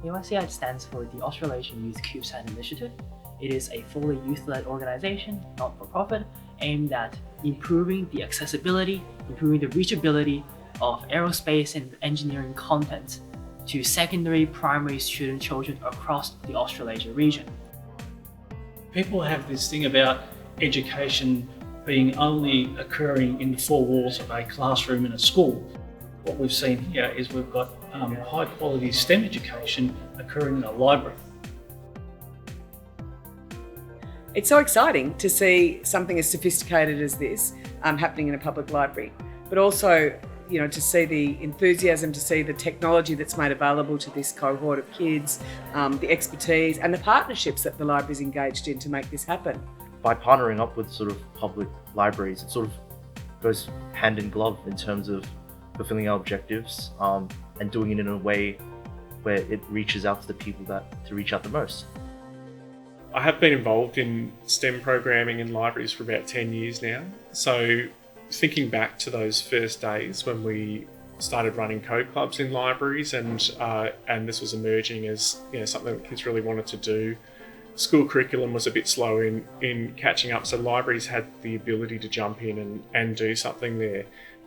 AYCI stands for the Australasian Youth Cubesat Initiative. It is a fully youth-led organization, not-for-profit, aimed at improving the accessibility, improving the reachability of aerospace and engineering content to secondary, primary student children across the Australasia region. People have this thing about education being only occurring in the four walls of a classroom in a school. What we've seen here is we've got high quality STEM education occurring in a library. It's so exciting to see something as sophisticated as this happening in a public library, but also, to see the enthusiasm, to see the technology that's made available to this cohort of kids, the expertise and the partnerships that the library's engaged in to make this happen. By partnering up with sort of public libraries, it sort of goes hand in glove in terms of fulfilling our objectives and doing it in a way where it reaches out to the people to reach out the most. I have been involved in STEM programming in libraries for about 10 years now. So thinking back to those first days when we started running code clubs in libraries and this was emerging as something that kids really wanted to do. School curriculum was a bit slow in catching up, so libraries had the ability to jump in and do something there.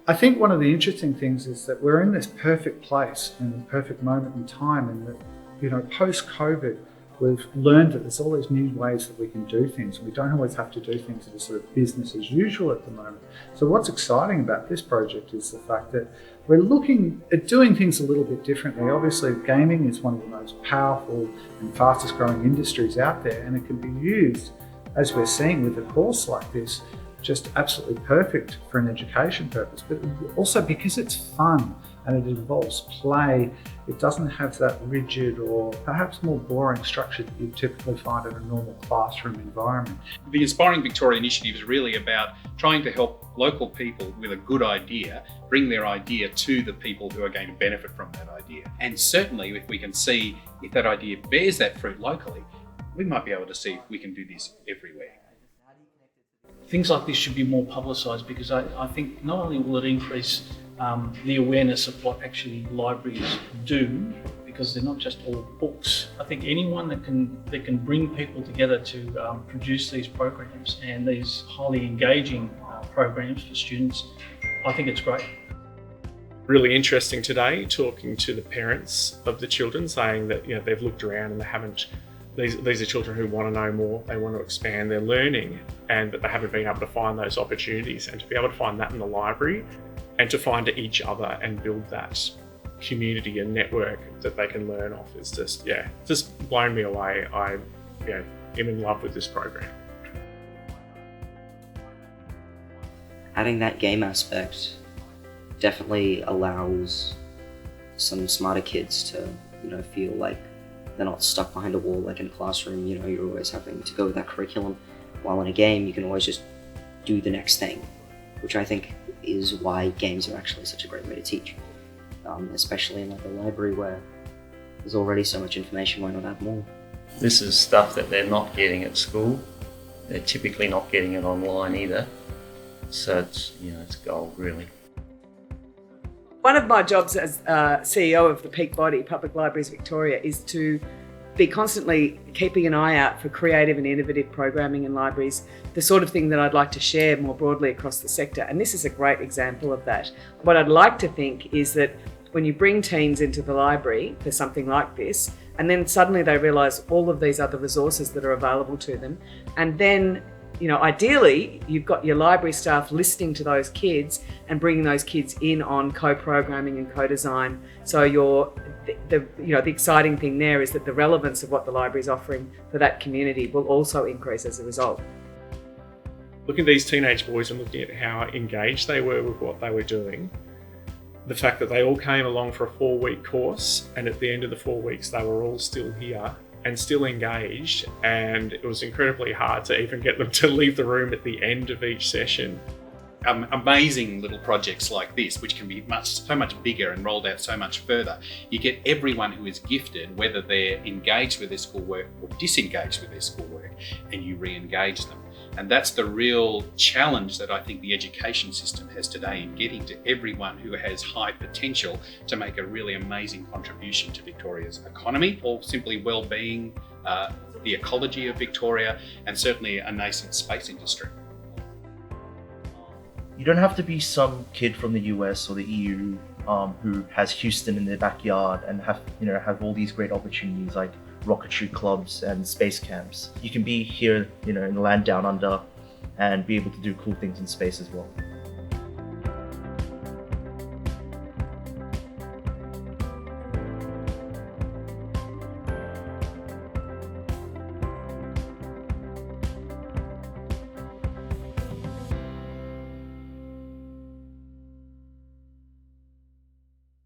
I think one of the interesting things is that we're in this perfect place and perfect moment in time, and that, post-COVID, we've learned that there's all these new ways that we can do things. We don't always have to do things that are sort of business as usual at the moment. So what's exciting about this project is the fact that we're looking at doing things a little bit differently. Obviously, gaming is one of the most powerful and fastest growing industries out there, and it can be used, as we're seeing with a course like this, just absolutely perfect for an education purpose, but also because it's fun and it involves play. It doesn't have that rigid or perhaps more boring structure that you typically find in a normal classroom environment. The Inspiring Victoria initiative is really about trying to help local people with a good idea bring their idea to the people who are going to benefit from that idea. And certainly if we can see if that idea bears that fruit locally, we might be able to see if we can do this everywhere. Things like this should be more publicised, because I think not only will it increase the awareness of what actually libraries do, because they're not just all books. I think anyone that can bring people together to produce these programs and these highly engaging programs for students, I think it's great. Really interesting today, talking to the parents of the children, saying that they've looked around and they haven't. These are children who want to know more, they want to expand their learning, and that they haven't been able to find those opportunities. And to be able to find that in the library and to find each other and build that community and network that they can learn off is just blown me away. I am in love with this program. Adding that game aspect definitely allows some smarter kids to, feel like they're not stuck behind a wall like in a classroom. You're always having to go with that curriculum. While in a game, you can always just do the next thing, which I think is why games are actually such a great way to teach, especially in like a library where there's already so much information. Why not add more? This is stuff that they're not getting at school. They're typically not getting it online either. So it's gold, really. One of my jobs as CEO of the peak body, Public Libraries Victoria, is to be constantly keeping an eye out for creative and innovative programming in libraries, the sort of thing that I'd like to share more broadly across the sector. And this is a great example of that. What I'd like to think is that when you bring teens into the library for something like this, and then suddenly they realise all of these other resources that are available to them, and then ideally, you've got your library staff listening to those kids and bringing those kids in on co-programming and co-design. So the exciting thing there is that the relevance of what the library is offering for that community will also increase as a result. Looking at these teenage boys and looking at how engaged they were with what they were doing, the fact that they all came along for a 4-week course, and at the end of the 4 weeks they were all still here and still engaged, and it was incredibly hard to even get them to leave the room at the end of each session. Amazing little projects like this, which can be so much bigger and rolled out so much further. You get everyone who is gifted, whether they're engaged with their schoolwork or disengaged with their schoolwork, and you re-engage them. And that's the real challenge that I think the education system has today, in getting to everyone who has high potential to make a really amazing contribution to Victoria's economy, or simply well-being, the ecology of Victoria, and certainly a nascent space industry. You don't have to be some kid from the US or the EU who has Houston in their backyard and have all these great opportunities like rocketry clubs and space camps. You can be here, in the land down under, and be able to do cool things in space as well.